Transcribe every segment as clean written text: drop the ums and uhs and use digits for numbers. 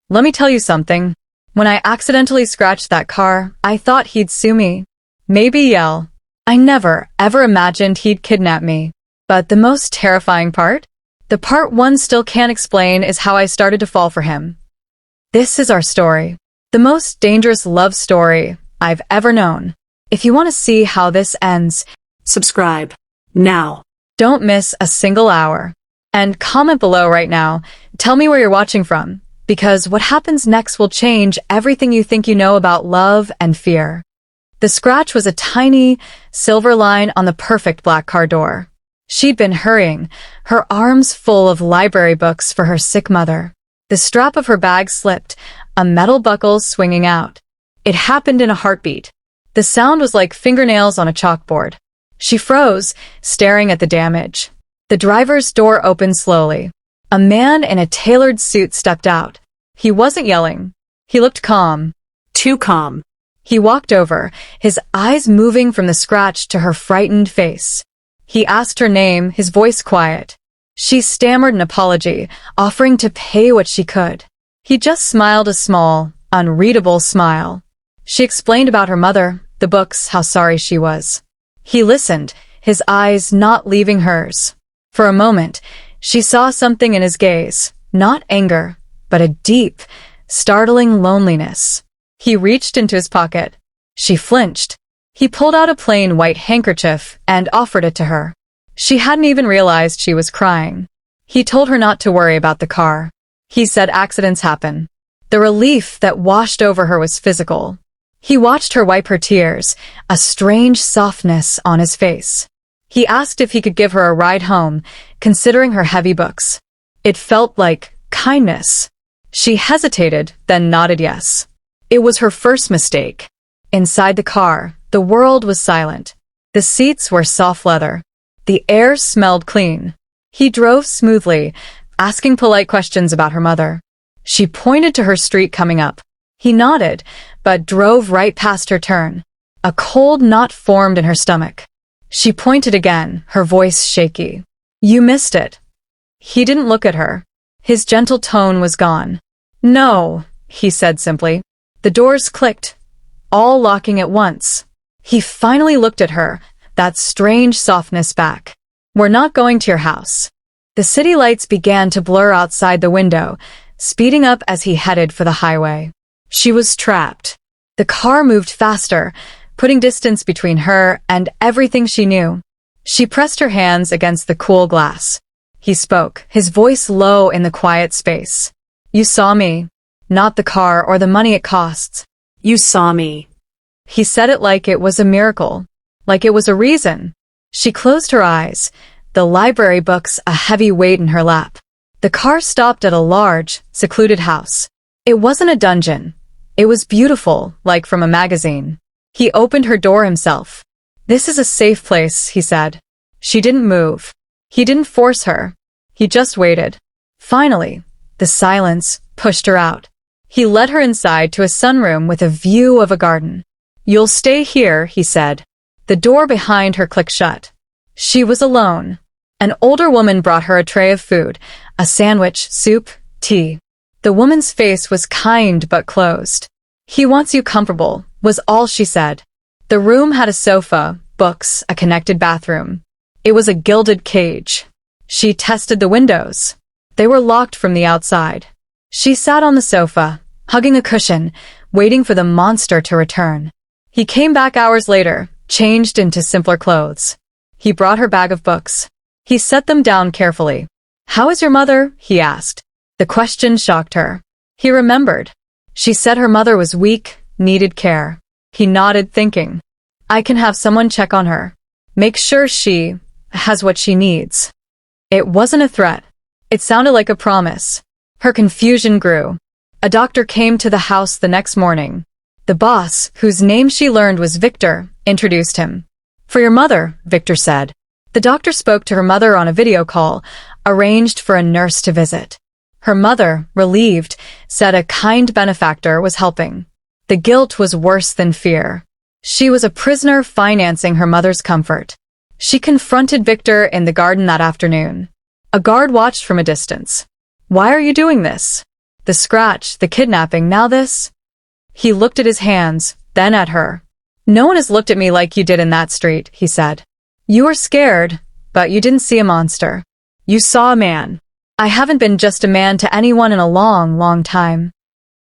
Let me tell you something. When I accidentally scratched that car, I thought he'd sue me. Maybe yell. I never, ever imagined he'd kidnap me. But the most terrifying part? The part one still can't explain is how I started to fall for him. This is our story. The most dangerous love story I've ever known. If you want to see how this ends, subscribe now. Don't miss a single hour. And comment below right now. Tell me where you're watching from, because what happens next will change everything you think you know about love and fear. The scratch was a tiny, silver line on the perfect black car door. She'd been hurrying, her arms full of library books for her sick mother. The strap of her bag slipped, a metal buckle swinging out. It happened in a heartbeat. The sound was like fingernails on a chalkboard. She froze, staring at the damage. The driver's door opened slowly. A man in a tailored suit stepped out. He wasn't yelling. He looked calm. Too calm. He walked over, his eyes moving from the scratch to her frightened face. He asked her name, his voice quiet. She stammered an apology, offering to pay what she could. He just smiled a small, unreadable smile. She explained about her mother, the books, how sorry she was. He listened, his eyes not leaving hers. For a moment, she saw something in his gaze, not anger, but a deep, startling loneliness. He reached into his pocket. She flinched. He pulled out a plain white handkerchief and offered it to her. She hadn't even realized she was crying. He told her not to worry about the car. He said accidents happen. The relief that washed over her was physical. He watched her wipe her tears, a strange softness on his face. He asked if he could give her a ride home, considering her heavy books. It felt like kindness. She hesitated, then nodded yes. It was her first mistake. Inside the car, the world was silent. The seats were soft leather. The air smelled clean. He drove smoothly, asking polite questions about her mother. She pointed to her street coming up. He nodded, but drove right past her turn. A cold knot formed in her stomach. She pointed again, her voice shaky. You missed it. He didn't look at her. His gentle tone was gone. No, he said simply. The doors clicked, all locking at once. He finally looked at her, that strange softness back. We're not going to your house. The city lights began to blur outside the window, speeding up as he headed for the highway. She was trapped. The car moved faster, putting distance between her and everything she knew. She pressed her hands against the cool glass. He spoke, his voice low in the quiet space. You saw me. Not the car or the money it costs. You saw me. He said it like it was a miracle, like it was a reason. She closed her eyes, the library books a heavy weight in her lap. The car stopped at a large, secluded house. It wasn't a dungeon. It was beautiful, like from a magazine. He opened her door himself. This is a safe place, he said. She didn't move. He didn't force her. He just waited. Finally, the silence pushed her out. He led her inside to a sunroom with a view of a garden. You'll stay here, he said. The door behind her clicked shut. She was alone. An older woman brought her a tray of food, a sandwich, soup, tea. The woman's face was kind but closed. He wants you comfortable, was all she said. The room had a sofa, books, a connected bathroom. It was a gilded cage. She tested the windows. They were locked from the outside. She sat on the sofa, hugging a cushion, waiting for the monster to return. He came back hours later, changed into simpler clothes. He brought her bag of books. He set them down carefully. How is your mother? He asked. The question shocked her. He remembered. She said her mother was weak, needed care. He nodded, thinking. I can have someone check on her. Make sure she has what she needs. It wasn't a threat. It sounded like a promise. Her confusion grew. A doctor came to the house the next morning. The boss, whose name she learned was Victor, introduced him. For your mother, Victor said. The doctor spoke to her mother on a video call, arranged for a nurse to visit. Her mother, relieved, said a kind benefactor was helping. The guilt was worse than fear. She was a prisoner financing her mother's comfort. She confronted Victor in the garden that afternoon. A guard watched from a distance. Why are you doing this? The scratch, the kidnapping, now this? He looked at his hands, then at her. No one has looked at me like you did in that street, he said. You were scared, but you didn't see a monster. You saw a man. I haven't been just a man to anyone in a long, long time.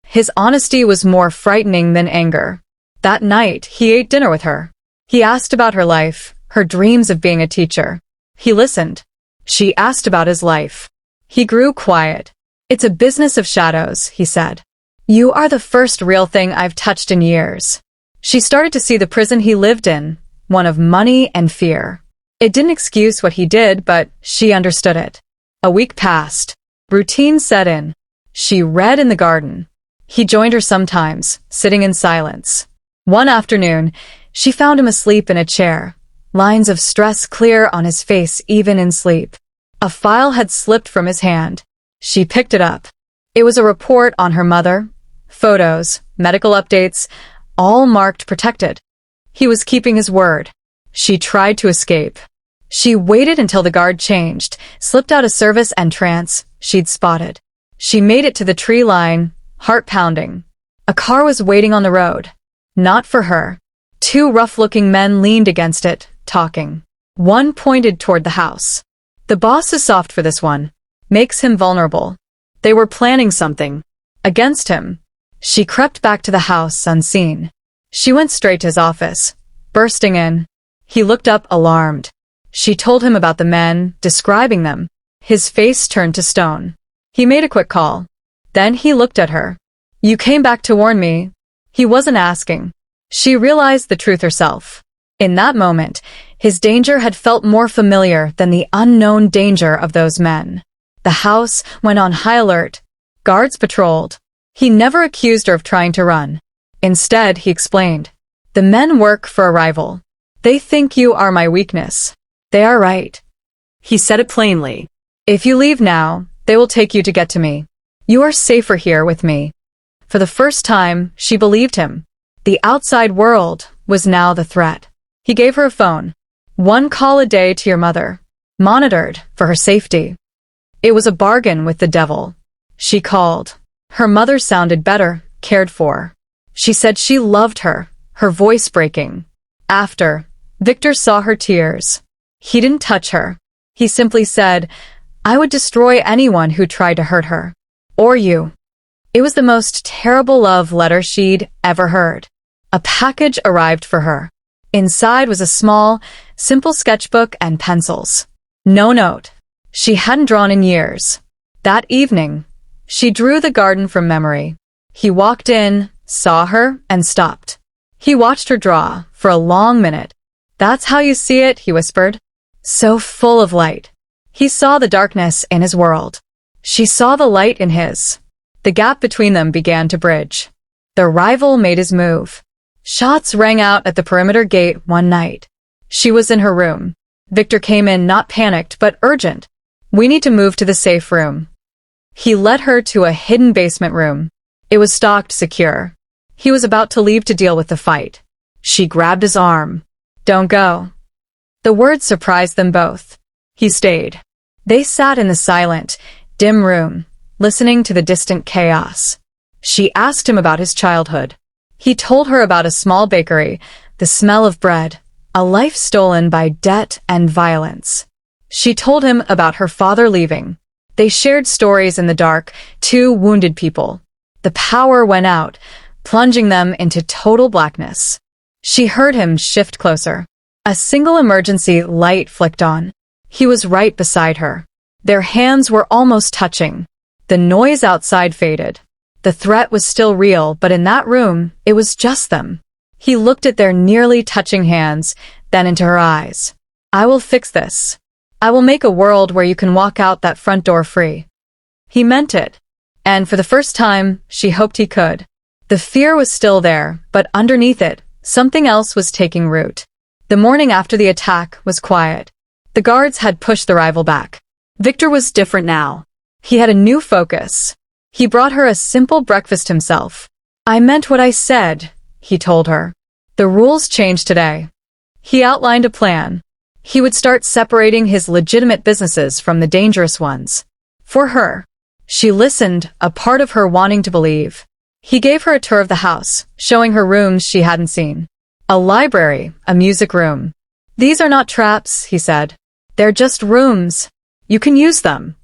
His honesty was more frightening than anger. That night, he ate dinner with her. He asked about her life, her dreams of being a teacher. He listened. She asked about his life. He grew quiet. It's a business of shadows, he said. You are the first real thing I've touched in years. She started to see the prison he lived in, one of money and fear. It didn't excuse what he did, but she understood it. A week passed. Routine set in. She read in the garden. He joined her sometimes, sitting in silence. One afternoon, she found him asleep in a chair, lines of stress clear on his face even in sleep. A file had slipped from his hand. She picked it up. It was a report on her mother, photos, medical updates, all marked protected. He was keeping his word. She tried to escape. She waited until the guard changed, slipped out of service and trance she'd spotted. She made it to the tree line, heart pounding. A car was waiting on the road. Not for her. Two rough-looking men leaned against it, talking. One pointed toward the house. The boss is soft for this one. Makes him vulnerable. They were planning something. Against him. She crept back to the house unseen. She went straight to his office. Bursting in. He looked up alarmed. She told him about the men, describing them. His face turned to stone. He made a quick call. Then he looked at her. You came back to warn me. He wasn't asking. She realized the truth herself. In that moment, his danger had felt more familiar than the unknown danger of those men. The house went on high alert. Guards patrolled. He never accused her of trying to run. Instead, he explained. The men work for a rival. They think you are my weakness. They are right. He said it plainly. If you leave now, they will take you to get to me. You are safer here with me. For the first time, she believed him. The outside world was now the threat. He gave her a phone. One call a day to your mother. Monitored for her safety. It was a bargain with the devil. She called. Her mother sounded better, cared for. She said she loved her, her voice breaking. After, Victor saw her tears. He didn't touch her. He simply said, I would destroy anyone who tried to hurt her. Or you. It was the most terrible love letter she'd ever heard. A package arrived for her. Inside was a small, simple sketchbook and pencils. No note. She hadn't drawn in years. That evening, she drew the garden from memory. He walked in, saw her, and stopped. He watched her draw for a long minute. That's how you see it, he whispered. So full of light. He saw the darkness in his world. She saw the light in his. The gap between them began to bridge. The rival made his move. Shots rang out at the perimeter gate one night. She was in her room. Victor came in not panicked but urgent. We need to move to the safe room. He led her to a hidden basement room. It was stocked secure. He was about to leave to deal with the fight. She grabbed his arm. Don't go. The words surprised them both. He stayed. They sat in the silent, dim room, listening to the distant chaos. She asked him about his childhood. He told her about a small bakery, the smell of bread, a life stolen by debt and violence. She told him about her father leaving. They shared stories in the dark, two wounded people. The power went out, plunging them into total blackness. She heard him shift closer. A single emergency light flicked on. He was right beside her. Their hands were almost touching. The noise outside faded. The threat was still real, but in that room, it was just them. He looked at their nearly touching hands, then into her eyes. I will fix this. I will make a world where you can walk out that front door free. He meant it. And for the first time, she hoped he could. The fear was still there, but underneath it, something else was taking root. The morning after the attack was quiet. The guards had pushed the rival back. Victor was different now. He had a new focus. He brought her a simple breakfast himself. I meant what I said, he told her. The rules changed today. He outlined a plan. He would start separating his legitimate businesses from the dangerous ones. For her. She listened, a part of her wanting to believe. He gave her a tour of the house, showing her rooms she hadn't seen. A library, a music room. These are not traps, he said. They're just rooms. You can use them.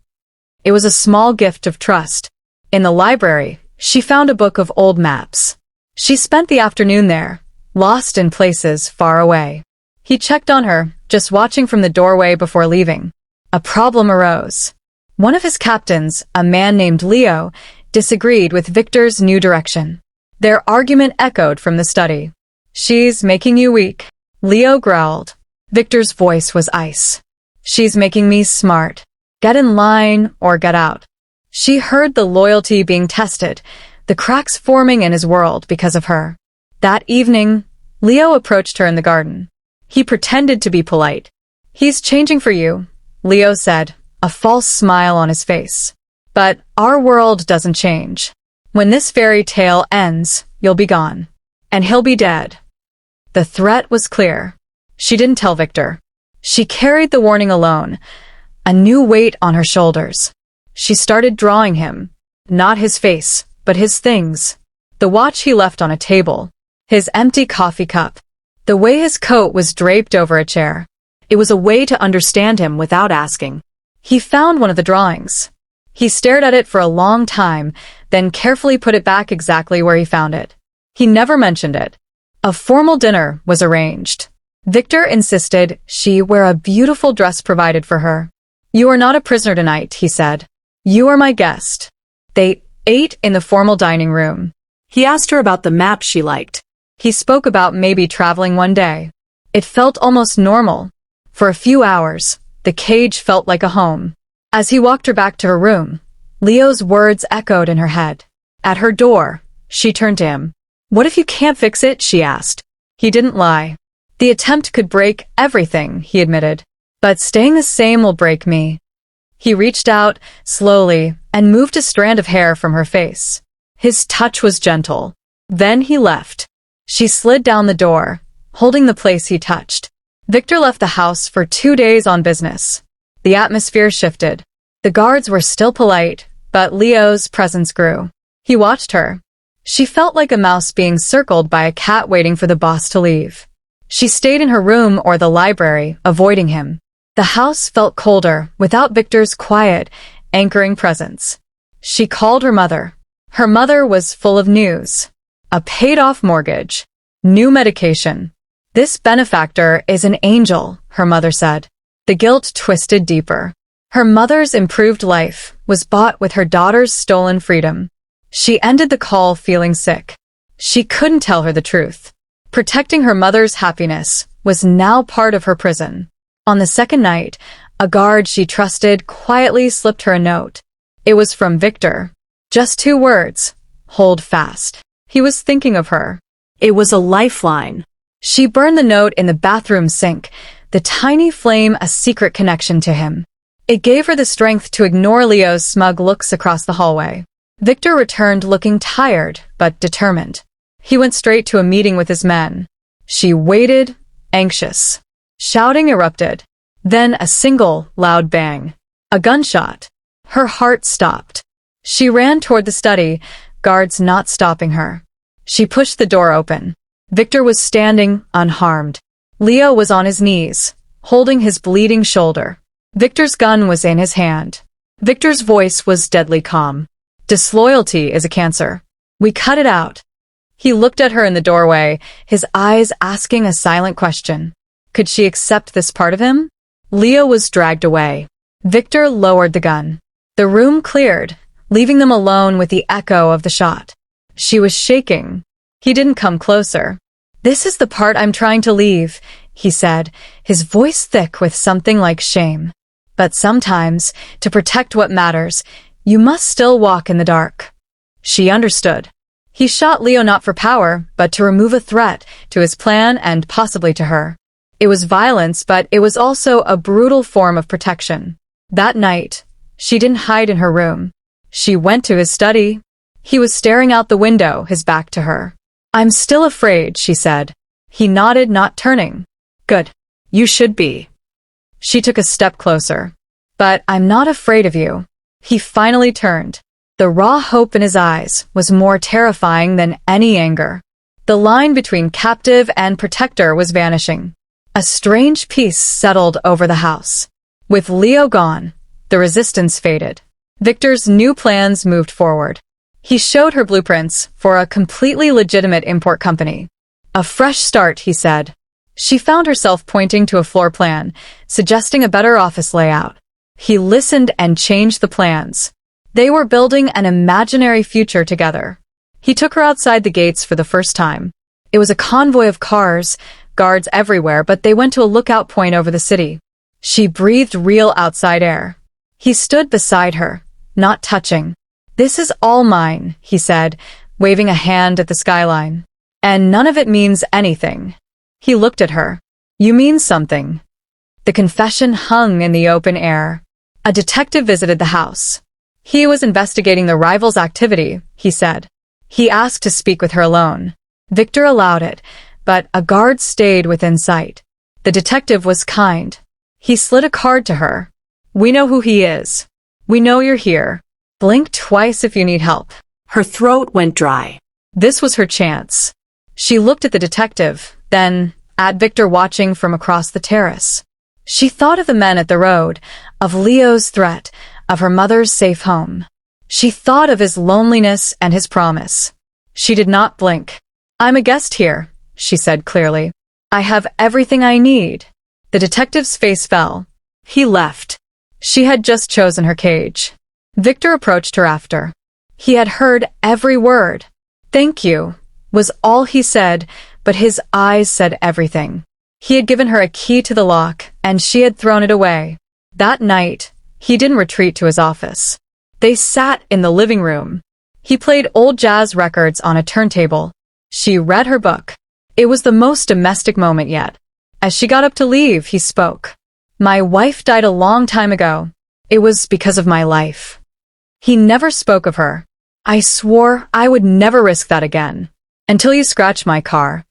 It was a small gift of trust. In the library, she found a book of old maps. She spent the afternoon there, lost in places far away. He checked on her, just watching from the doorway before leaving. A problem arose. One of his captains, a man named Leo, disagreed with Victor's new direction. Their argument echoed from the study. She's making you weak, Leo growled. Victor's voice was ice. She's making me smart. Get in line or get out. She heard the loyalty being tested, the cracks forming in his world because of her. That evening, Leo approached her in the garden. He pretended to be polite. He's changing for you, Leo said, a false smile on his face. But our world doesn't change. When this fairy tale ends, you'll be gone. And he'll be dead. The threat was clear. She didn't tell Victor. She carried the warning alone, a new weight on her shoulders. She started drawing him, not his face, but his things. The watch he left on a table, his empty coffee cup, the way his coat was draped over a chair. It was a way to understand him without asking. He found one of the drawings. He stared at it for a long time, then carefully put it back exactly where he found it. He never mentioned it. A formal dinner was arranged. Victor insisted she wear a beautiful dress provided for her. You are not a prisoner tonight, he said. You are my guest. They ate in the formal dining room. He asked her about the map she liked. He spoke about maybe traveling one day. It felt almost normal. For a few hours, the cage felt like a home. As he walked her back to her room, Leo's words echoed in her head. At her door, she turned to him. What if you can't fix it? She asked. He didn't lie. The attempt could break everything, he admitted. But staying the same will break me. He reached out, slowly, and moved a strand of hair from her face. His touch was gentle. Then he left. She slid down the door, holding the place he touched. Victor left the house for 2 days on business. The atmosphere shifted. The guards were still polite, but Leo's presence grew. He watched her. She felt like a mouse being circled by a cat waiting for the boss to leave. She stayed in her room or the library, avoiding him. The house felt colder, without Victor's quiet, anchoring presence. She called her mother. Her mother was full of news. A paid-off mortgage. New medication. This benefactor is an angel, her mother said. The guilt twisted deeper. Her mother's improved life was bought with her daughter's stolen freedom. She ended the call feeling sick. She couldn't tell her the truth. Protecting her mother's happiness was now part of her prison. On the second night, a guard she trusted quietly slipped her a note. It was from Victor. Just 2 words. Hold fast. He was thinking of her. It was a lifeline. She burned the note in the bathroom sink, the tiny flame a secret connection to him. It gave her the strength to ignore Leo's smug looks across the hallway. Victor returned looking tired, but determined. He went straight to a meeting with his men. She waited, anxious. Shouting erupted. Then a single, loud bang. A gunshot. Her heart stopped. She ran toward the study, guards not stopping her. She pushed the door open. Victor was standing, unharmed. Leo was on his knees, holding his bleeding shoulder. Victor's gun was in his hand. Victor's voice was deadly calm. Disloyalty is a cancer. We cut it out. He looked at her in the doorway, his eyes asking a silent question. Could she accept this part of him? Leo was dragged away. Victor lowered the gun. The room cleared, leaving them alone with the echo of the shot. She was shaking. He didn't come closer. This is the part I'm trying to leave, he said, his voice thick with something like shame. But sometimes, to protect what matters, you must still walk in the dark. She understood. He shot Leo not for power, but to remove a threat to his plan and possibly to her. It was violence, but it was also a brutal form of protection. That night, she didn't hide in her room. She went to his study. He was staring out the window, his back to her. I'm still afraid, she said. He nodded, not turning. Good. You should be. She took a step closer. But I'm not afraid of you. He finally turned. The raw hope in his eyes was more terrifying than any anger. The line between captive and protector was vanishing. A strange peace settled over the house. With Leo gone, the resistance faded. Victor's new plans moved forward. He showed her blueprints for a completely legitimate import company. A fresh start, he said. She found herself pointing to a floor plan, suggesting a better office layout. He listened and changed the plans. They were building an imaginary future together. He took her outside the gates for the first time. It was a convoy of cars, guards everywhere, but they went to a lookout point over the city. She breathed real outside air. He stood beside her, not touching. "This is all mine," he said, waving a hand at the skyline. "And none of it means anything." He looked at her. "You mean something." The confession hung in the open air. A detective visited the house. He was investigating the rival's activity, he said. He asked to speak with her alone. Victor allowed it, but a guard stayed within sight. The detective was kind. He slid a card to her. "We know who he is. We know you're here. Blink twice if you need help." Her throat went dry. This was her chance. She looked at the detective, then at Victor watching from across the terrace. She thought of the men at the road, of Leo's threat, of her mother's safe home. She thought of his loneliness and his promise. She did not blink. "I'm a guest here," she said clearly. "I have everything I need." The detective's face fell. He left. She had just chosen her cage. Victor approached her after. He had heard every word. "Thank you," was all he said, but his eyes said everything. He had given her a key to the lock, and she had thrown it away. That night, he didn't retreat to his office. They sat in the living room. He played old jazz records on a turntable. She read her book. It was the most domestic moment yet. As she got up to leave, he spoke. "My wife died a long time ago. It was because of my life." He never spoke of her. "I swore I would never risk that again. Until you scratched my car."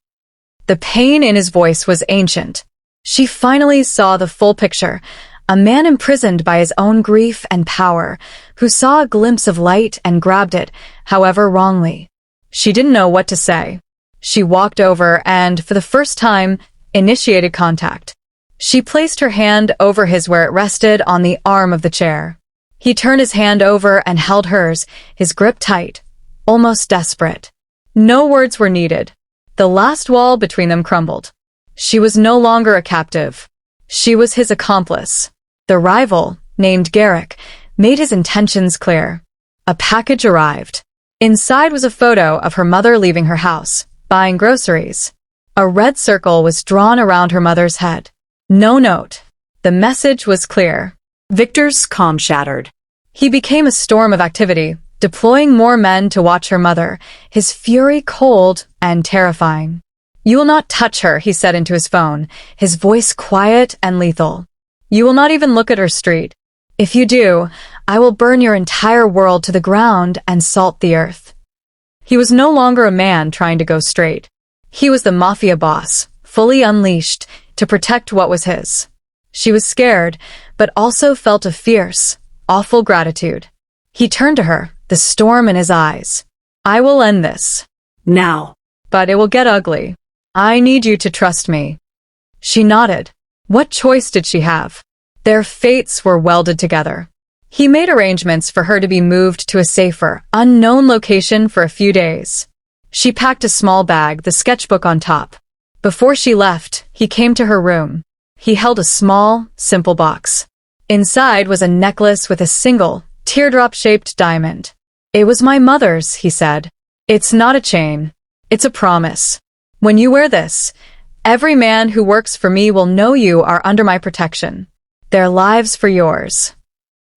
The pain in his voice was ancient. She finally saw the full picture. A man imprisoned by his own grief and power, who saw a glimpse of light and grabbed it, however wrongly. She didn't know what to say. She walked over and, for the first time, initiated contact. She placed her hand over his where it rested on the arm of the chair. He turned his hand over and held hers, his grip tight, almost desperate. No words were needed. The last wall between them crumbled. She was no longer a captive. She was his accomplice. The rival, named Garrick, made his intentions clear. A package arrived. Inside was a photo of her mother leaving her house, buying groceries. A red circle was drawn around her mother's head. No note. The message was clear. Victor's calm shattered. He became a storm of activity, deploying more men to watch her mother, his fury cold and terrifying. "You will not touch her," he said into his phone, his voice quiet and lethal. "You will not even look at her street. If you do, I will burn your entire world to the ground and salt the earth." He was no longer a man trying to go straight. He was the Mafia boss, fully unleashed, to protect what was his. She was scared, but also felt a fierce, awful gratitude. He turned to her, the storm in his eyes. "I will end this. Now." But it will get ugly. I need you to trust me." She nodded. What choice did she have? Their fates were welded together. He made arrangements for her to be moved to a safer, unknown location for a few days. She packed a small bag, the sketchbook on top. Before she left, he came to her room. He held a small, simple box. Inside was a necklace with a single, teardrop-shaped diamond. "It was my mother's," he said. "It's not a chain. It's a promise. When you wear this, every man who works for me will know you are under my protection. Their lives for yours."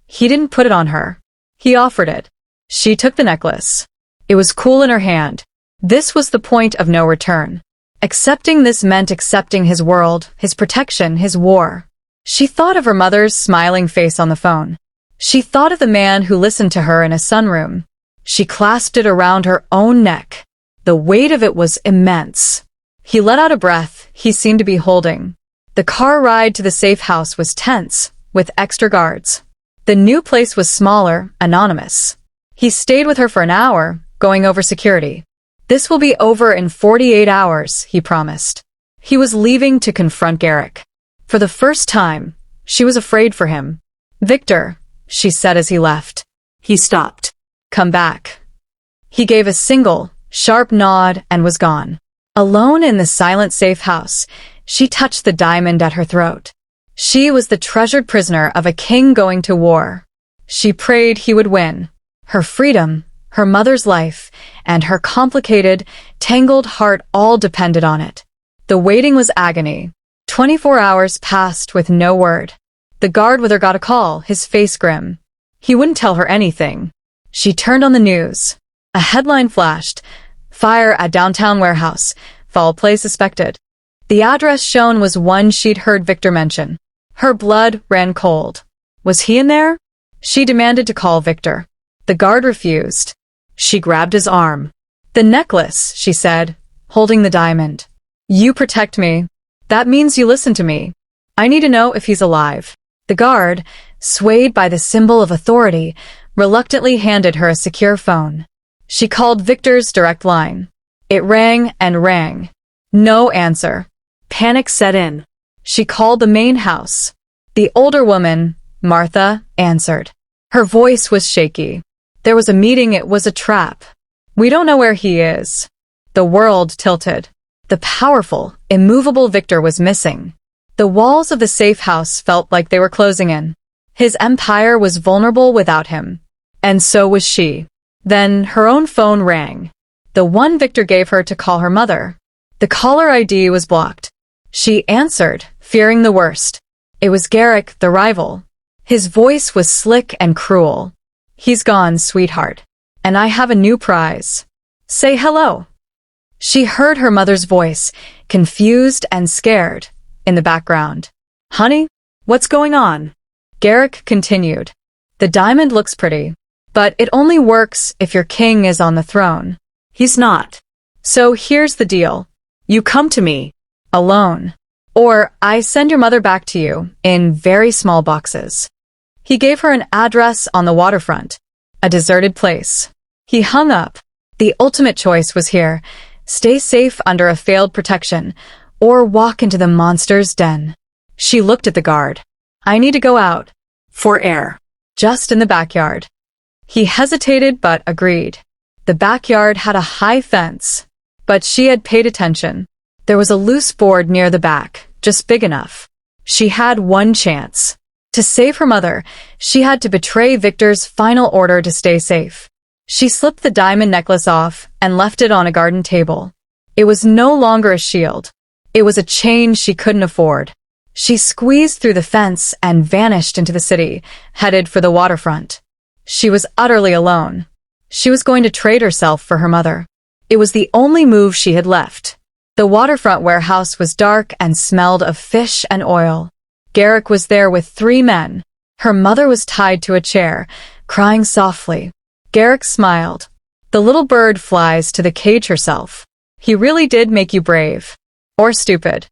He didn't put it on her. He offered it. She took the necklace. It was cool in her hand. This was the point of no return. Accepting this meant accepting his world, his protection, his war. She thought of her mother's smiling face on the phone. She thought of the man who listened to her in a sunroom. She clasped it around her own neck. The weight of it was immense. He let out a breath he seemed to be holding. The car ride to the safe house was tense, with extra guards. The new place was smaller, anonymous. He stayed with her for an hour, going over security. This will be over in 48 hours, he promised. He was leaving to confront Garrick. For the first time, she was afraid for him. Victor, she said as he left. He stopped. Come back. He gave a single, sharp nod and was gone. Alone in the silent safe house, she touched the diamond at her throat. She was the treasured prisoner of a king going to war. She prayed he would win. Her freedom, her mother's life, and her complicated, tangled heart all depended on it. The waiting was agony. 24 hours passed with no word. The guard with her got a call, his face grim. He wouldn't tell her anything. She turned on the news. A headline flashed, "Fire at downtown warehouse. Foul play suspected." The address shown was one she'd heard Victor mention. Her blood ran cold. Was he in there? She demanded to call Victor. The guard refused. She grabbed his arm. "The necklace," she said, holding the diamond. "You protect me. That means you listen to me. I need to know if he's alive." The guard, swayed by the symbol of authority, reluctantly handed her a secure phone. She called Victor's direct line. It rang and rang. No answer. Panic set in. She called the main house. The older woman, Martha, answered. Her voice was shaky. There was a meeting, it was a trap. We don't know where he is. The world tilted. The powerful, immovable Victor was missing. The walls of the safe house felt like they were closing in. His empire was vulnerable without him. And so was she. Then her own phone rang. The one Victor gave her to call her mother. The caller ID was blocked. She answered, fearing the worst. It was Garrick, the rival. His voice was slick and cruel. "He's gone, sweetheart. And I have a new prize. Say hello." She heard her mother's voice, confused and scared, in the background. "Honey, what's going on?" Garrick continued. "The diamond looks pretty, but it only works if your king is on the throne. He's not. So here's the deal. You come to me, alone, or I send your mother back to you, in very small boxes." He gave her an address on the waterfront, a deserted place. He hung up. The ultimate choice was here. Stay safe under a failed protection, or walk into the monster's den. She looked at the guard. "I need to go out." For air. "Just in the backyard." He hesitated but agreed. The backyard had a high fence, but she had paid attention. There was a loose board near the back, just big enough. She had one chance. To save her mother, she had to betray Victor's final order to stay safe. She slipped the diamond necklace off and left it on a garden table. It was no longer a shield. It was a chain she couldn't afford. She squeezed through the fence and vanished into the city, headed for the waterfront. She was utterly alone. She was going to trade herself for her mother. It was the only move she had left. The waterfront warehouse was dark and smelled of fish and oil. Garrick was there with 3 men. Her mother was tied to a chair, crying softly. Garrick smiled. "The little bird flies to the cage herself. He really did make you brave. Or stupid."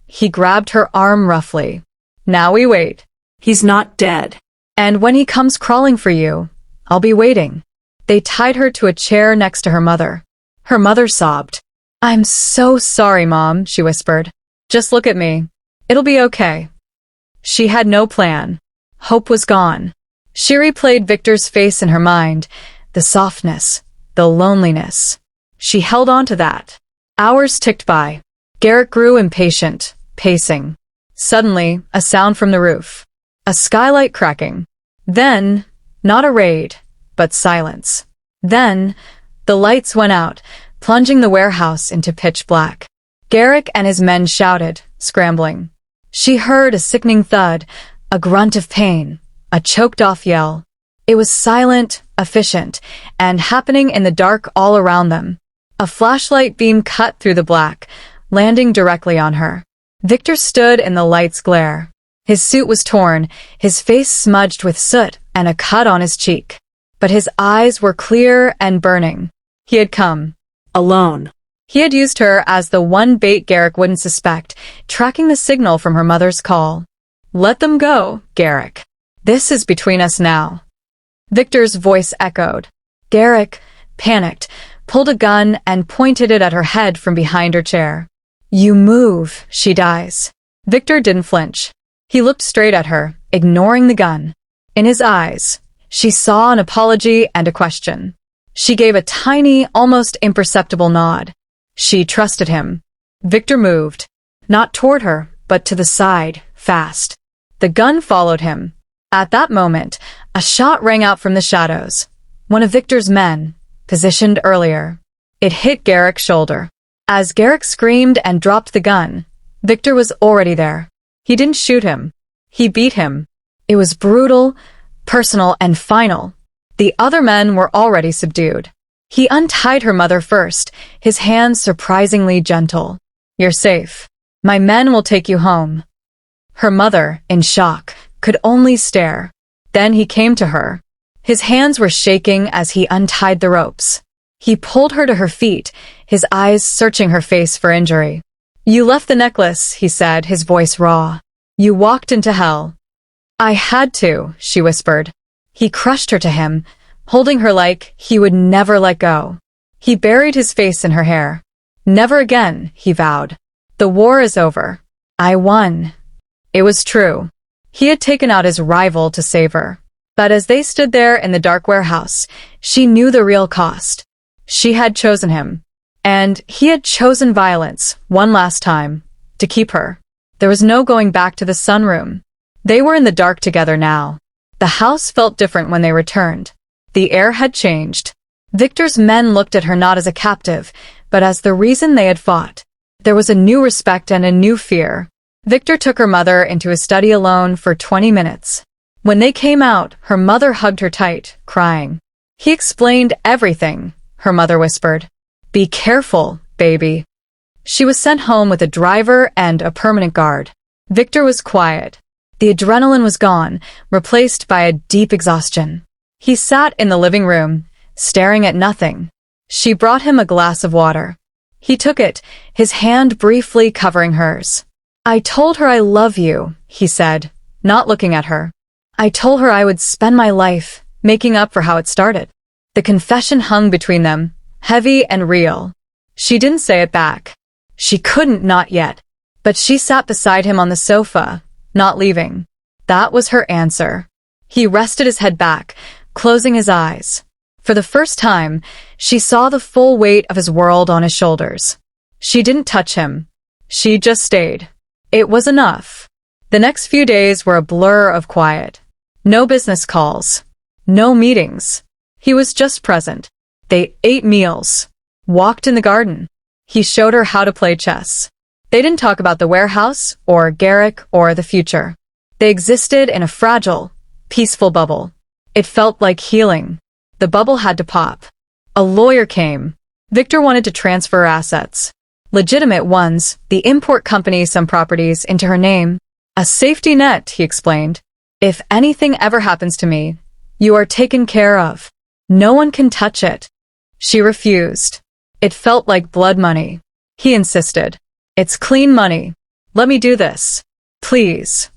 He grabbed her arm roughly. "Now we wait. He's not dead. And when he comes crawling for you, I'll be waiting." They tied her to a chair next to her mother. Her mother sobbed. "I'm so sorry, Mom," she whispered. "Just look at me. It'll be okay." She had no plan. Hope was gone. She replayed Victor's face in her mind, the softness, the loneliness. She held on to that. Hours ticked by. Garrick grew impatient, pacing. Suddenly, a sound from the roof. A skylight cracking. Then, not a raid, but silence. Then, the lights went out, plunging the warehouse into pitch black. Garrick and his men shouted, scrambling. She heard a sickening thud, a grunt of pain, a choked-off yell. It was silent, efficient, and happening in the dark all around them. A flashlight beam cut through the black, landing directly on her. Victor stood in the light's glare. His suit was torn, his face smudged with soot and a cut on his cheek. But his eyes were clear and burning. He had come. Alone. He had used her as the one bait Garrick wouldn't suspect, tracking the signal from her mother's call. "Let them go, Garrick." This is between us now. Victor's voice echoed. Garrick, panicked, pulled a gun and pointed it at her head from behind her chair. You move, she dies. Victor didn't flinch. He looked straight at her, ignoring the gun. In his eyes, she saw an apology and a question. She gave a tiny, almost imperceptible nod. She trusted him. Victor moved, not toward her, but to the side, fast. The gun followed him. At that moment, a shot rang out from the shadows. One of Victor's men, positioned earlier. It hit Garrick's shoulder. As Garrick screamed and dropped the gun, Victor was already there. He didn't shoot him. He beat him. It was brutal, personal, and final. The other men were already subdued. He untied her mother first, his hands surprisingly gentle. You're safe. My men will take you home. Her mother, in shock, could only stare. Then he came to her. His hands were shaking as he untied the ropes. He pulled her to her feet, his eyes searching her face for injury. You left the necklace, he said, his voice raw. You walked into hell. I had to, she whispered. He crushed her to him, holding her like he would never let go. He buried his face in her hair. Never again, he vowed. The war is over. I won. It was true. He had taken out his rival to save her. But as they stood there in the dark warehouse, she knew the real cost. She had chosen him. And he had chosen violence, one last time, to keep her. There was no going back to the sunroom. They were in the dark together now. The house felt different when they returned. The air had changed. Victor's men looked at her not as a captive, but as the reason they had fought. There was a new respect and a new fear. Victor took her mother into his study alone for 20 minutes. When they came out, her mother hugged her tight, crying. He explained everything, her mother whispered. Be careful, baby. She was sent home with a driver and a permanent guard. Victor was quiet. The adrenaline was gone, replaced by a deep exhaustion. He sat in the living room, staring at nothing. She brought him a glass of water. He took it, his hand briefly covering hers. I told her I love you, he said, not looking at her. I told her I would spend my life making up for how it started. The confession hung between them, heavy and real. She didn't say it back. She couldn't, not yet. But she sat beside him on the sofa, not leaving. That was her answer. He rested his head back, closing his eyes. For the first time, she saw the full weight of his world on his shoulders. She didn't touch him. She just stayed. It was enough. The next few days were a blur of quiet. No business calls. No meetings. He was just present. They ate meals. Walked in the garden. He showed her how to play chess. They didn't talk about the warehouse, or Garrick, or the future. They existed in a fragile, peaceful bubble. It felt like healing. The bubble had to pop. A lawyer came. Victor wanted to transfer assets. Legitimate ones, the import company some properties into her name. A safety net, he explained. If anything ever happens to me, you are taken care of. No one can touch it. She refused. It felt like blood money. He insisted. It's clean money. Let me do this. Please.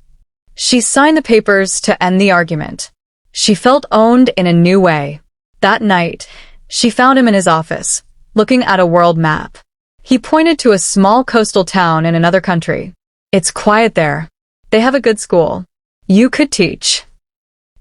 She signed the papers to end the argument. She felt owned in a new way. That night, she found him in his office, looking at a world map. He pointed to a small coastal town in another country. It's quiet there. They have a good school. You could teach.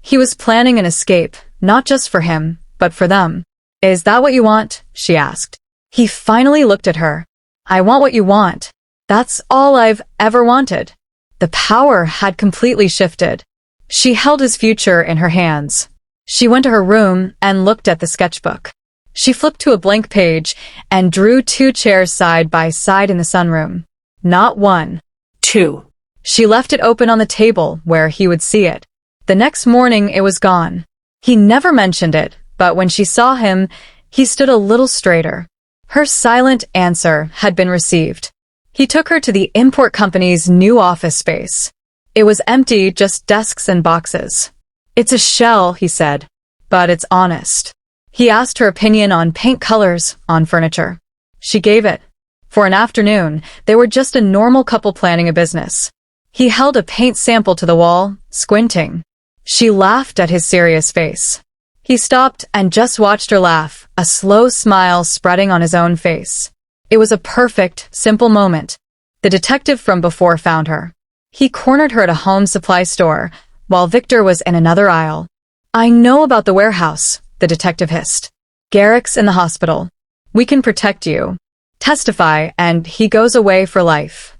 He was planning an escape, not just for him, but for them. Is that what you want? She asked. He finally looked at her. I want what you want. That's all I've ever wanted. The power had completely shifted. She held his future in her hands. She went to her room and looked at the sketchbook. She flipped to a blank page and drew 2 chairs side by side in the sunroom. Not 1. 2. She left it open on the table where he would see it. The next morning it was gone. He never mentioned it, but when she saw him, he stood a little straighter. Her silent answer had been received. He took her to the import company's new office space. It was empty, just desks and boxes. It's a shell, he said, but it's honest. He asked her opinion on paint colors, on furniture. She gave it. For an afternoon, they were just a normal couple planning a business. He held a paint sample to the wall, squinting. She laughed at his serious face. He stopped and just watched her laugh, a slow smile spreading on his own face. It was a perfect, simple moment. The detective from before found her. He cornered her at a home supply store, while Victor was in another aisle. "I know about the warehouse," the detective hissed. "Garrick's in the hospital. We can protect you. Testify, and he goes away for life."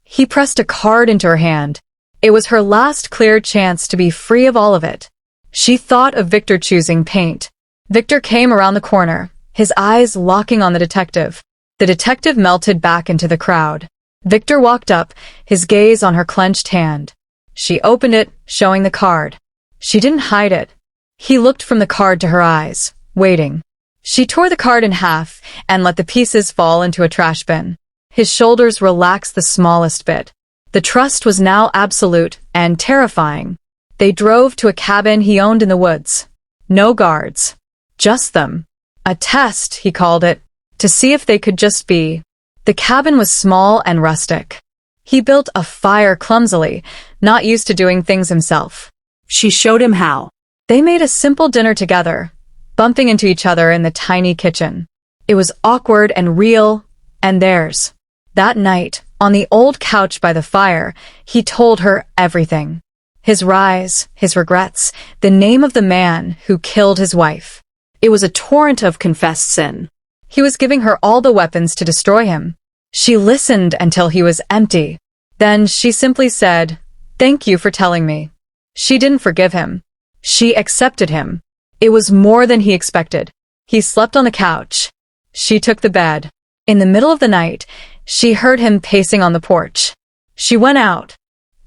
He pressed a card into her hand. It was her last clear chance to be free of all of it. She thought of Victor choosing paint. Victor came around the corner, his eyes locking on the detective. The detective melted back into the crowd. Victor walked up, his gaze on her clenched hand. She opened it, showing the card. She didn't hide it. He looked from the card to her eyes, waiting. She tore the card in half and let the pieces fall into a trash bin. His shoulders relaxed the smallest bit. The trust was now absolute and terrifying. They drove to a cabin he owned in the woods. No guards. Just them. A test, he called it, to see if they could just be. The cabin was small and rustic. He built a fire clumsily, not used to doing things himself. She showed him how. They made a simple dinner together, bumping into each other in the tiny kitchen. It was awkward and real, and theirs. That night, on the old couch by the fire, he told her everything. His rise, his regrets, the name of the man who killed his wife. It was a torrent of confessed sin. He was giving her all the weapons to destroy him. She listened until he was empty. Then she simply said, "Thank you for telling me." She didn't forgive him. She accepted him. It was more than he expected. He slept on the couch. She took the bed. In the middle of the night, she heard him pacing on the porch. She went out.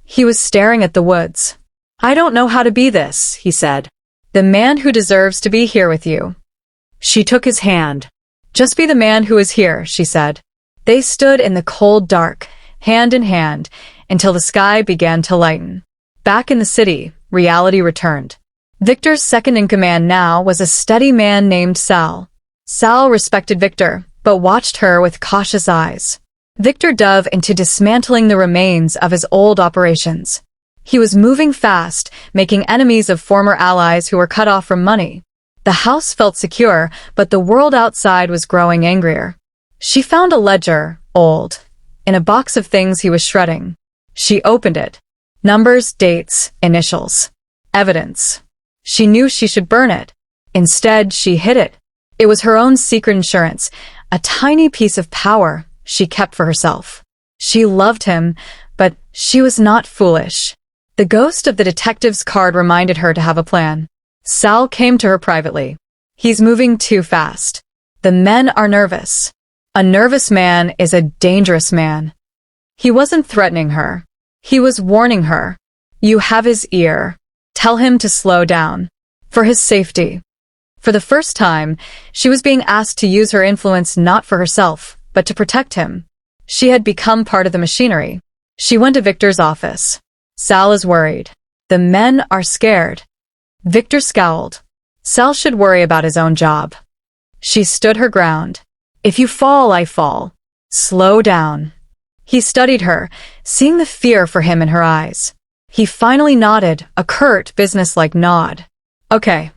He was staring at the woods. "I don't know how to be this," he said. "The man who deserves to be here with you." She took his hand. "Just be the man who is here," she said. They stood in the cold dark, hand in hand, until the sky began to lighten. Back in the city, reality returned. Victor's second-in-command now was a steady man named Sal. Sal respected Victor, but watched her with cautious eyes. Victor dove into dismantling the remains of his old operations. He was moving fast, making enemies of former allies who were cut off from money. The house felt secure, but the world outside was growing angrier. She found a ledger, old, in a box of things he was shredding. She opened it. Numbers, dates, initials. Evidence. She knew she should burn it. Instead, she hid it. It was her own secret insurance, a tiny piece of power she kept for herself. She loved him, but she was not foolish. The ghost of the detective's card reminded her to have a plan. Sal came to her privately. "He's moving too fast. The men are nervous. A nervous man is a dangerous man." He wasn't threatening her. He was warning her. "You have his ear. Tell him to slow down. For his safety." For the first time, she was being asked to use her influence not for herself, but to protect him. She had become part of the machinery. She went to Victor's office. "Sal is worried. The men are scared." Victor scowled. Sal should worry about his own job. She stood her ground. "If you fall, I fall. Slow down." He studied her, seeing the fear for him in her eyes. He finally nodded, a curt, businesslike nod. "Okay."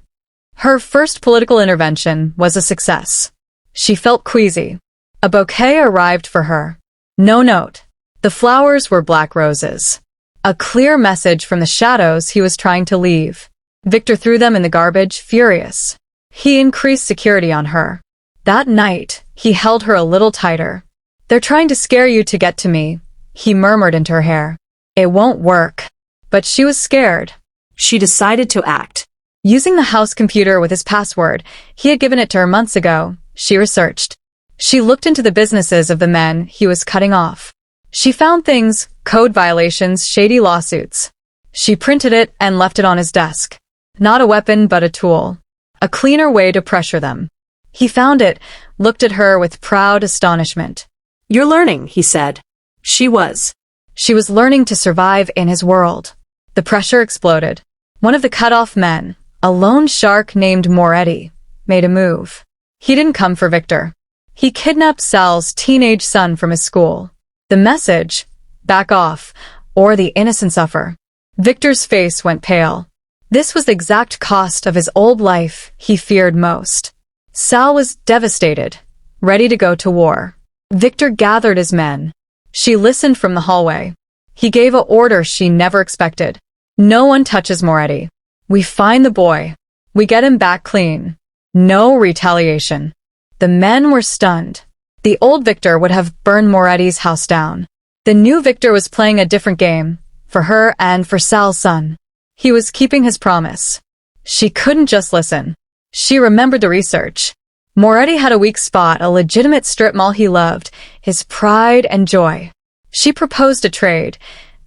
Her first political intervention was a success. She felt queasy. A bouquet arrived for her. No note. The flowers were black roses. A clear message from the shadows he was trying to leave. Victor threw them in the garbage, furious. He increased security on her. That night, he held her a little tighter. "They're trying to scare you to get to me," he murmured into her hair. "It won't work." But she was scared. She decided to act. Using the house computer with his password, he had given it to her months ago, she researched. She looked into the businesses of the men he was cutting off. She found things, code violations, shady lawsuits. She printed it and left it on his desk. Not a weapon, but a tool. A cleaner way to pressure them. He found it, looked at her with proud astonishment. "You're learning," he said. She was. She was learning to survive in his world. The pressure exploded. One of the cut-off men, a lone shark named Moretti, made a move. He didn't come for Victor. He kidnapped Sal's teenage son from his school. The message, back off, or the innocent suffer. Victor's face went pale. This was the exact cost of his old life he feared most. Sal was devastated, ready to go to war. Victor gathered his men. She listened from the hallway. He gave an order she never expected. No one touches Moretti. We find the boy. We get him back clean. No retaliation. The men were stunned. The old Victor would have burned Moretti's house down. The new Victor was playing a different game, for her and for Sal's son. He was keeping his promise. She couldn't just listen. She remembered the research. Moretti had a weak spot, a legitimate strip mall he loved, his pride and joy. She proposed a trade,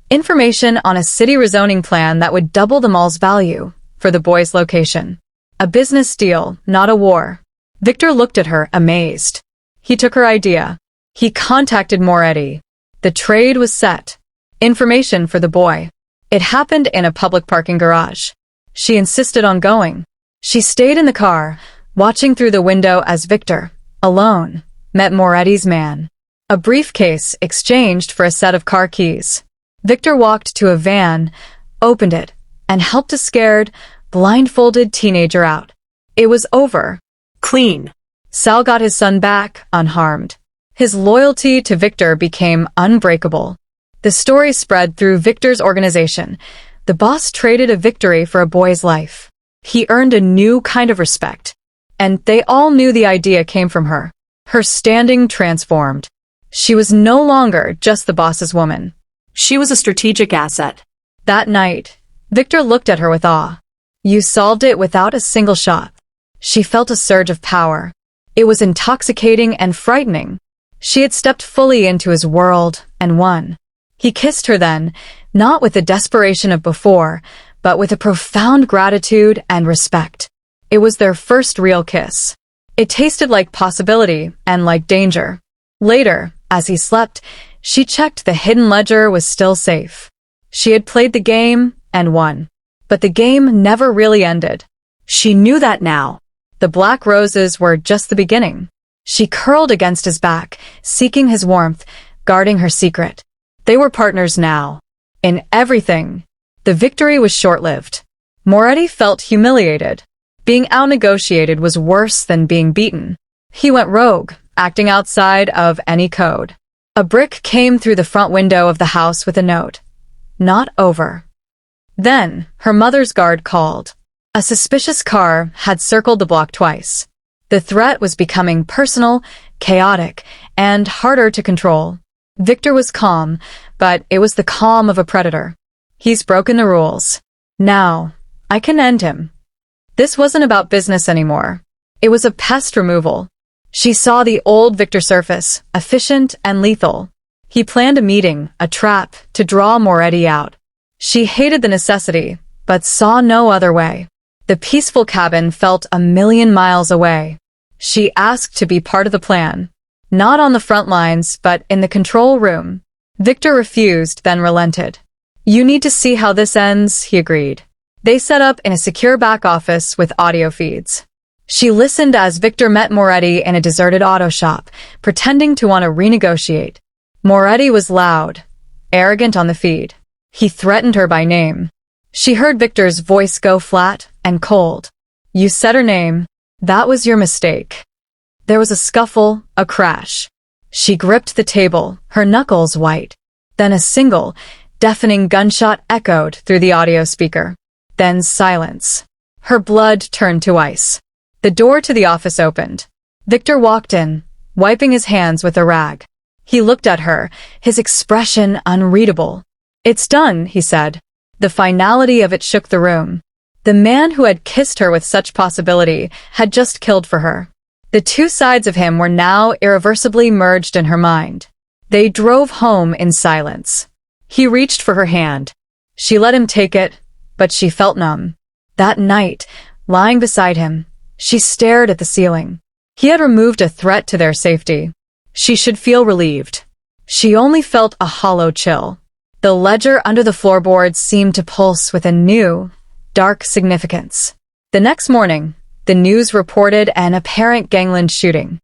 information on a city rezoning plan that would double the mall's value for the boy's location. A business deal, not a war. Victor looked at her, amazed. He took her idea. He contacted Moretti. The trade was set. Information for the boy. It happened in a public parking garage. She insisted on going. She stayed in the car, watching through the window as Victor, alone, met Moretti's man. A briefcase exchanged for a set of car keys. Victor walked to a van, opened it, and helped a scared, blindfolded teenager out. It was over. Clean. Sal got his son back, unharmed. His loyalty to Victor became unbreakable. The story spread through Victor's organization. The boss traded a victory for a boy's life. He earned a new kind of respect. And they all knew the idea came from her. Her standing transformed. She was no longer just the boss's woman. She was a strategic asset. That night, Victor looked at her with awe. You solved it without a single shot. She felt a surge of power. It was intoxicating and frightening. She had stepped fully into his world and won. He kissed her then, not with the desperation of before, but with a profound gratitude and respect. It was their first real kiss. It tasted like possibility and like danger. Later, as he slept, she checked the hidden ledger was still safe. She had played the game and won. But the game never really ended. She knew that now. The black roses were just the beginning. She curled against his back, seeking his warmth, guarding her secret. They were partners now. In everything. The victory was short-lived. Moretti felt humiliated. Being out-negotiated was worse than being beaten. He went rogue, acting outside of any code. A brick came through the front window of the house with a note. Not over. Then, her mother's guard called. A suspicious car had circled the block twice. The threat was becoming personal, chaotic, and harder to control. Victor was calm, but it was the calm of a predator. He's broken the rules. Now, I can end him. This wasn't about business anymore. It was a pest removal. She saw the old Victor surface, efficient and lethal. He planned a meeting, a trap, to draw Moretti out. She hated the necessity, but saw no other way. The peaceful cabin felt a million miles away. She asked to be part of the plan. Not on the front lines, but in the control room. Victor refused, then relented. You need to see how this ends, he agreed. They set up in a secure back office with audio feeds. She listened as Victor met Moretti in a deserted auto shop, pretending to want to renegotiate. Moretti was loud, arrogant on the feed. He threatened her by name. She heard Victor's voice go flat and cold. You said her name. That was your mistake. There was a scuffle, a crash. She gripped the table, her knuckles white. Then a single, deafening gunshot echoed through the audio speaker. Then silence. Her blood turned to ice. The door to the office opened. Victor walked in, wiping his hands with a rag. He looked at her, his expression unreadable. It's done, he said. The finality of it shook the room. The man who had kissed her with such possibility had just killed for her. The two sides of him were now irreversibly merged in her mind. They drove home in silence. He reached for her hand. She let him take it, but she felt numb. That night, lying beside him, she stared at the ceiling. He had removed a threat to their safety. She should feel relieved. She only felt a hollow chill. The ledger under the floorboards seemed to pulse with a new, dark significance. The next morning, the news reported an apparent gangland shooting.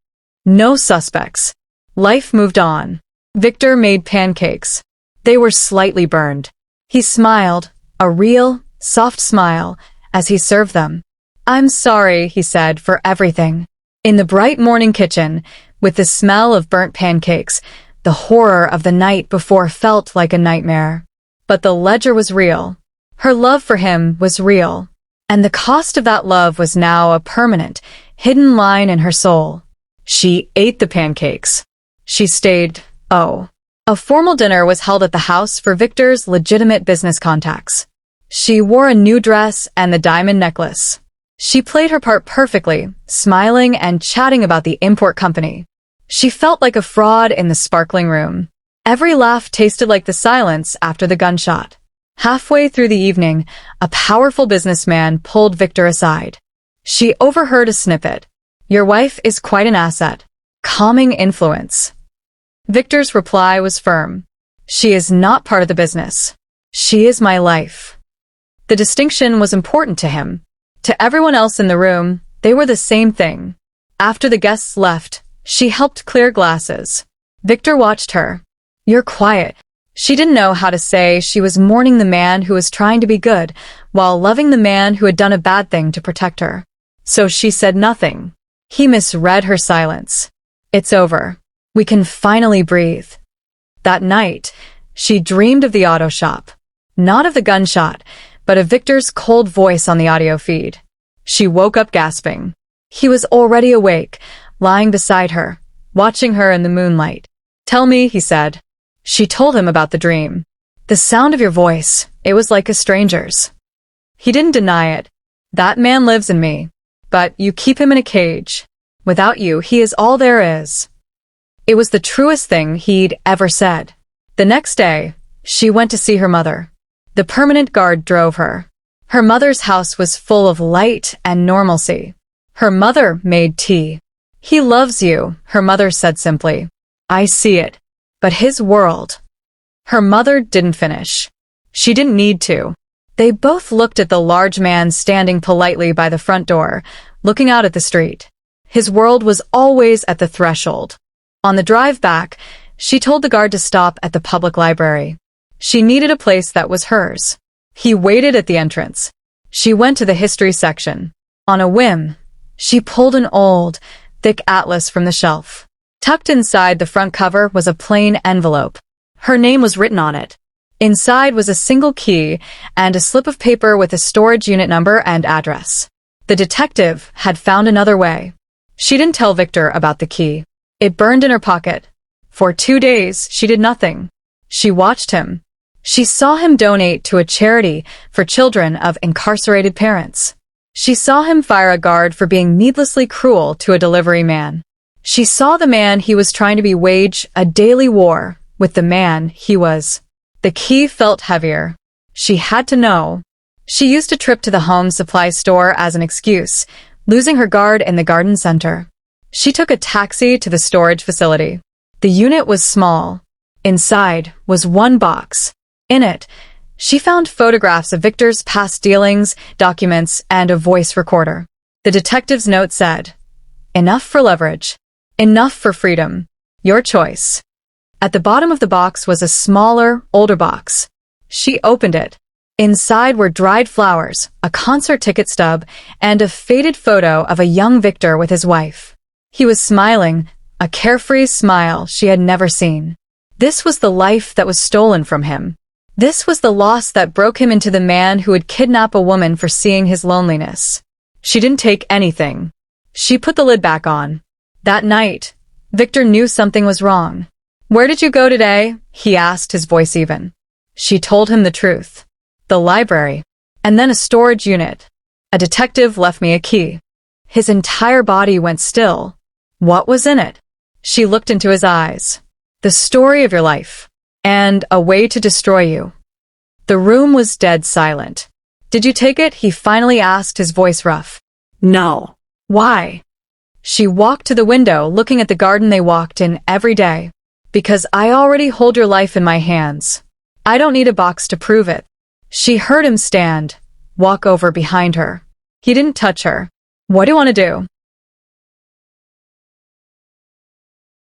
No suspects. Life moved on. Victor made pancakes. They were slightly burned. He smiled, a real, soft smile, as he served them. "I'm sorry," he said, "for everything." In the bright morning kitchen, with the smell of burnt pancakes, the horror of the night before felt like a nightmare. But the ledger was real. Her love for him was real. And the cost of that love was now a permanent, hidden line in her soul. She ate the pancakes. She stayed. A formal dinner was held at the house for Victor's legitimate business contacts. She wore a new dress and the diamond necklace. She played her part perfectly, smiling and chatting about the import company. She felt like a fraud in the sparkling room. Every laugh tasted like the silence after the gunshot. Halfway through the evening, a powerful businessman pulled Victor aside. She overheard a snippet. "Your wife is quite an asset. Calming influence." Victor's reply was firm. "She is not part of the business. She is my life." The distinction was important to him. To everyone else in the room, they were the same thing. After the guests left, she helped clear glasses. Victor watched her. "You're quiet." She didn't know how to say she was mourning the man who was trying to be good, while loving the man who had done a bad thing to protect her. So she said nothing. He misread her silence. "It's over. We can finally breathe." That night, she dreamed of the auto shop. Not of the gunshot, but of Victor's cold voice on the audio feed. She woke up gasping. He was already awake, lying beside her, watching her in the moonlight. "Tell me," he said. She told him about the dream. "The sound of your voice, it was like a stranger's." He didn't deny it. "That man lives in me. But you keep him in a cage. Without you, he is all there is." It was the truest thing he'd ever said. The next day, she went to see her mother. The permanent guard drove her. Her mother's house was full of light and normalcy. Her mother made tea. "He loves you," her mother said simply. "I see it. But his world." Her mother didn't finish. She didn't need to. They both looked at the large man standing politely by the front door, looking out at the street. His world was always at the threshold. On the drive back, she told the guard to stop at the public library. She needed a place that was hers. He waited at the entrance. She went to the history section. On a whim, she pulled an old, thick atlas from the shelf. Tucked inside the front cover was a plain envelope. Her name was written on it. Inside was a single key and a slip of paper with a storage unit number and address. The detective had found another way. She didn't tell Victor about the key. It burned in her pocket. For 2 days, she did nothing. She watched him. She saw him donate to a charity for children of incarcerated parents. She saw him fire a guard for being needlessly cruel to a delivery man. She saw the man he was trying to be wage a daily war with the man he was. The key felt heavier. She had to know. She used a trip to the home supply store as an excuse, losing her guard in the garden center. She took a taxi to the storage facility. The unit was small. Inside was one box. In it, she found photographs of Victor's past dealings, documents, and a voice recorder. The detective's note said, "Enough for leverage. Enough for freedom. Your choice." At the bottom of the box was a smaller, older box. She opened it. Inside were dried flowers, a concert ticket stub, and a faded photo of a young Victor with his wife. He was smiling, a carefree smile she had never seen. This was the life that was stolen from him. This was the loss that broke him into the man who would kidnap a woman for seeing his loneliness. She didn't take anything. She put the lid back on. That night, Victor knew something was wrong. "Where did you go today?" he asked, his voice even. She told him the truth. "The library. And then a storage unit. A detective left me a key." His entire body went still. What was in it? She looked into his eyes. "The story of your life. And a way to destroy you." The room was dead silent. "Did you take it?" he finally asked, his voice rough. "No." "Why?" She walked to the window, looking at the garden they walked in every day. "Because I already hold your life in my hands. I don't need a box to prove it." She heard him stand, walk over behind her. He didn't touch her. "What do you want to do?"